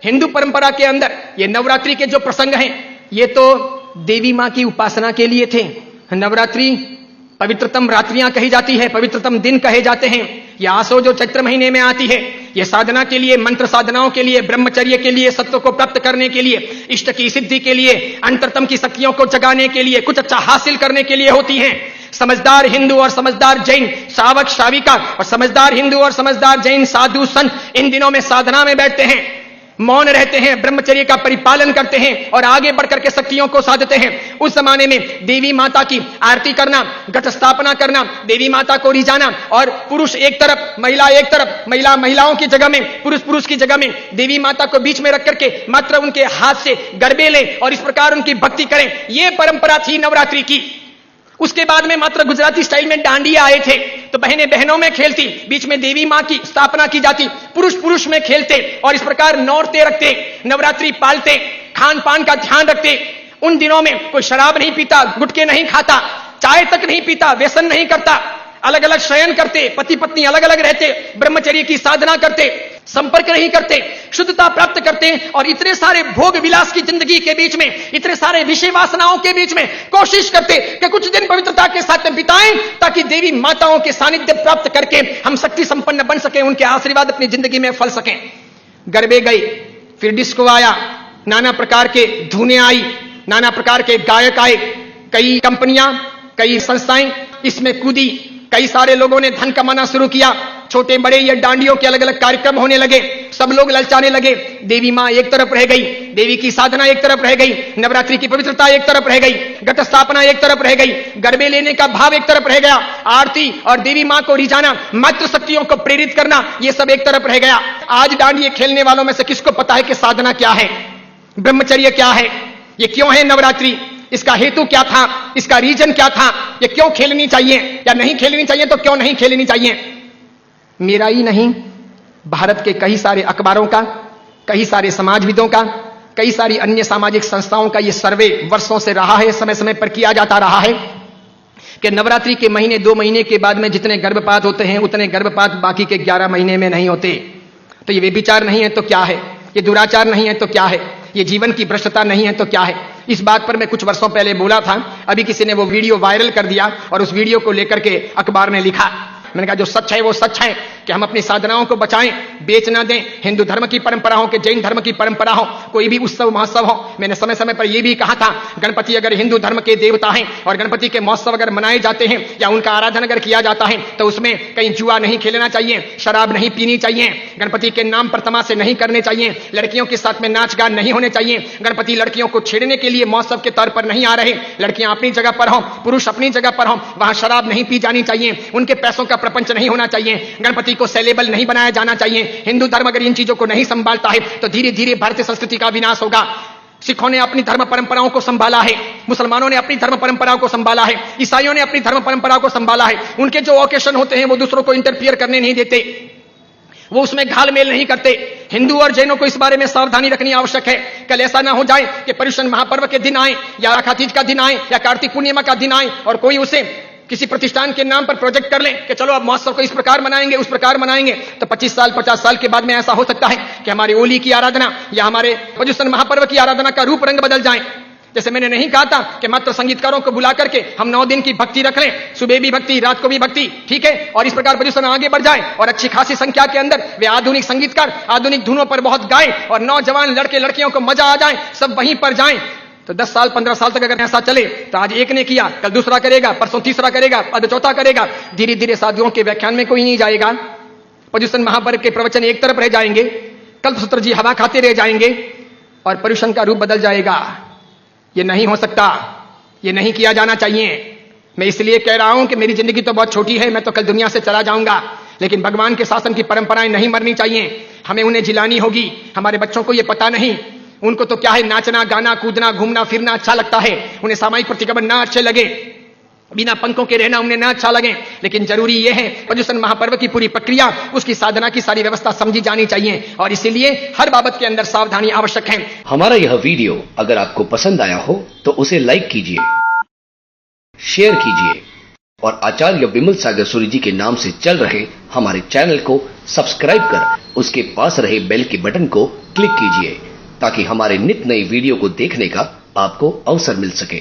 हिंदू परंपरा के अंदर ये नवरात्रि के जो प्रसंग हैं, ये तो देवी मां की उपासना के लिए थे। नवरात्रि पवित्रतम रात्रियां कही जाती है, पवित्रतम दिन कहे जाते हैं। यह आसो जो चैत्र महीने में आती है, यह साधना के लिए, मंत्र साधनाओं के लिए, ब्रह्मचर्य के लिए, सत्व को प्राप्त करने के लिए, इष्ट की सिद्धि के लिए, अंतरतम की शक्तियों को जगाने के लिए, कुछ अच्छा हासिल करने के लिए होती हैं। समझदार हिंदू और समझदार जैन श्रावक श्राविका और समझदार हिंदू और समझदार जैन साधु संत इन दिनों में साधना में बैठते हैं, मौन रहते हैं, ब्रह्मचर्य का परिपालन करते हैं और आगे बढ़कर के शक्तियों को साधते हैं। उस जमाने में देवी माता की आरती करना, घट स्थापना करना, देवी माता को रिझाना और पुरुष एक तरफ, महिला एक तरफ, महिलाओं की जगह में, पुरुष की जगह में, देवी माता को बीच में रख करके मात्र उनके हाथ से गरबे लें और इस प्रकार उनकी भक्ति करें। यह परंपरा थी नवरात्रि की। उसके बाद में मात्र गुजराती स्टाइल में डांडिया आए थे, तो बहनें बहनों में खेलती, बीच में देवी मां की स्थापना की जाती, पुरुष में खेलते और इस प्रकार नौरते रखते, नवरात्रि पालते, खान पान का ध्यान रखते। उन दिनों में कोई शराब नहीं पीता, गुटखे नहीं खाता, चाय तक नहीं पीता, व्यसन नहीं करता, अलग अलग शयन करते, पति पत्नी अलग अलग रहते, ब्रह्मचर्य की साधना करते, संपर्क नहीं करते, शुद्धता प्राप्त करते और इतने सारे भोग विलास की जिंदगी के बीच में, इतने सारे विषय वासनाओं के बीच में कोशिश करते कि कुछ दिन पवित्रता के साथ में बिताएं, ताकि देवी माताओं के सानिध्य प्राप्त करके हम शक्ति संपन्न बन सके, उनके आशीर्वाद अपनी जिंदगी में फल सकें। गरबे गए, फिर डिस्को आया, नाना प्रकार के धुनें आई, नाना प्रकार के गायक आए, कई कंपनियां, कई संस्थाएं इसमें कूदी, कई सारे लोगों ने धन कमाना शुरू किया, छोटे बड़े ये डांडियों के अलग अलग कार्यक्रम होने लगे, सब लोग ललचाने लगे। देवी मां एक तरफ रह गई, देवी की साधना एक तरफ रह गई, नवरात्रि की पवित्रता एक तरफ रह गई, घट स्थापना एक तरफ रह गई, गरबे लेने का भाव एक तरफ रह गया, आरती और देवी मां को रिझाना, मातृ शक्तियों को प्रेरित करना, यह सब एक तरफ रह गया। आज डांडिये खेलने वालों में से किसको पता है कि साधना क्या है, ब्रह्मचर्य क्या है, ये क्यों है नवरात्रि, इसका हेतु क्या था, इसका रीजन क्या था, ये क्यों खेलनी चाहिए या नहीं खेलनी चाहिए, तो क्यों नहीं खेलनी चाहिए। मेरा ही नहीं, भारत के कई सारे अखबारों का, कई सारे समाजविदों का, कई सारी अन्य सामाजिक संस्थाओं का यह सर्वे वर्षों से रहा है, समय समय पर किया जाता रहा है कि नवरात्रि के महीने 2 महीने के बाद में जितने गर्भपात होते हैं, उतने गर्भपात बाकी के 11 महीने में नहीं होते। तो ये व्यभिचार नहीं है तो क्या है, ये दुराचार नहीं है तो क्या है, ये जीवन की भ्रष्टता नहीं है तो क्या है। इस बात पर मैं कुछ वर्षों पहले बोला था, अभी किसी ने वो वीडियो वायरल कर दिया और उस वीडियो को लेकर के अखबार ने लिखा। मैंने कहा जो सच है वो सच है कि हम अपनी साधनाओं को बचाएं, बेच ना दें। हिंदू धर्म की परंपरा हो कि जैन धर्म की परंपरा हो, कोई भी उत्सव महोत्सव हो, मैंने समय समय पर यह भी कहा था, गणपति अगर हिंदू धर्म के देवता हैं और गणपति के महोत्सव अगर मनाए जाते हैं या उनका आराधन अगर किया जाता है तो उसमें कहीं जुआ नहीं खेलना चाहिए, शराब नहीं पीनी चाहिए, गणपति के नाम पर तमाशे नहीं करने चाहिए, लड़कियों के साथ में नाच गान नहीं होने चाहिए, गणपति लड़कियों को छेड़ने के लिए महोत्सव के तौर पर नहीं आ रहे, लड़कियां अपनी जगह पर हो, पुरुष अपनी जगह पर हो, वहां शराब नहीं पी जानी चाहिए, उनके पैसों का प्रपंच नहीं होना चाहिए, गणपति को सेलेबल नहीं बनाया जाना चाहिए। हिंदू धर्म अगर इन चीजों को नहीं संभालता है तो धीरे धीरे भारतीय संस्कृति का विनाश होगा। सिखों ने अपनी धर्म परंपराओं को संभाला है, मुसलमानों ने अपनी धर्म परंपराओं को संभाला है, ईसाइयों ने अपनी धर्म परंपराओं को संभाला है। उनके जो ओकेशन होते हैं वो दूसरों को इंटरफियर करने नहीं देते, वो उसमें घालमेल नहीं करते। हिंदू और जैनों को इस बारे में सावधानी रखनी आवश्यक है। कल ऐसा ना हो जाए कि पर्युषण महापर्व के दिन आए या आखातीज का दिन आए या कार्तिक पूर्णिमा का दिन आए और कोई उसे किसी प्रतिष्ठान के नाम पर प्रोजेक्ट कर ले कि चलो अब महोत्सव को इस प्रकार मनाएंगे, उस प्रकार मनाएंगे, तो 25 साल 50 साल के बाद में ऐसा हो सकता है कि हमारी होली की आराधना या हमारे पर्युषण महापर्व की आराधना का रूप रंग बदल जाए। जैसे मैंने नहीं कहा था कि मात्र संगीतकारों को बुला करके हम 9 दिन की भक्ति रख लें, सुबह भी भक्ति, रात को भी भक्ति, ठीक है, और इस प्रकार पर्युषण आगे बढ़ जाए और अच्छी खासी संख्या के अंदर वे आधुनिक संगीतकार आधुनिक धुनों पर बहुत गाएं और नौजवान लड़के लड़कियों को मजा आ जाए, सब वहीं पर जाएं। तो 10 साल 15 साल तक अगर ऐसा चले तो आज एक ने किया, कल दूसरा करेगा, परसों तीसरा करेगा, अब चौथा करेगा, धीरे धीरे साधुओं के व्याख्यान में कोई नहीं जाएगा, पर्युषण महापर्व के प्रवचन एक तरफ रह जाएंगे, कल्पसूत्र जी हवा खाते रह जाएंगे और पर्युषण का रूप बदल जाएगा। ये नहीं हो सकता, ये नहीं किया जाना चाहिए। मैं इसलिए कह रहा हूं कि मेरी जिंदगी तो बहुत छोटी है, मैं तो कल दुनिया से चला जाऊंगा, लेकिन भगवान के शासन की परंपराएं नहीं मरनी चाहिए, हमें उन्हें जिलानी होगी। हमारे बच्चों को यह पता नहीं, उनको तो क्या है, नाचना गाना कूदना घूमना फिरना अच्छा लगता है, उन्हें सामाजिक प्रतिक्रमण ना अच्छे लगे, बिना पंखों के रहना उन्हें ना अच्छा लगे, लेकिन जरूरी यह है पर्युषण महापर्व की पूरी प्रक्रिया, उसकी साधना की सारी व्यवस्था समझी जानी चाहिए और इसीलिए हर बाबत के अंदर सावधानी आवश्यक है। हमारा यह वीडियो अगर आपको पसंद आया हो तो उसे लाइक कीजिए, शेयर कीजिए और आचार्य विमल सागर सूरी जी के नाम से चल रहे हमारे चैनल को सब्सक्राइब कर उसके पास रहे बेल के बटन को क्लिक कीजिए ताकि हमारे नित नई वीडियो को देखने का आपको अवसर मिल सके।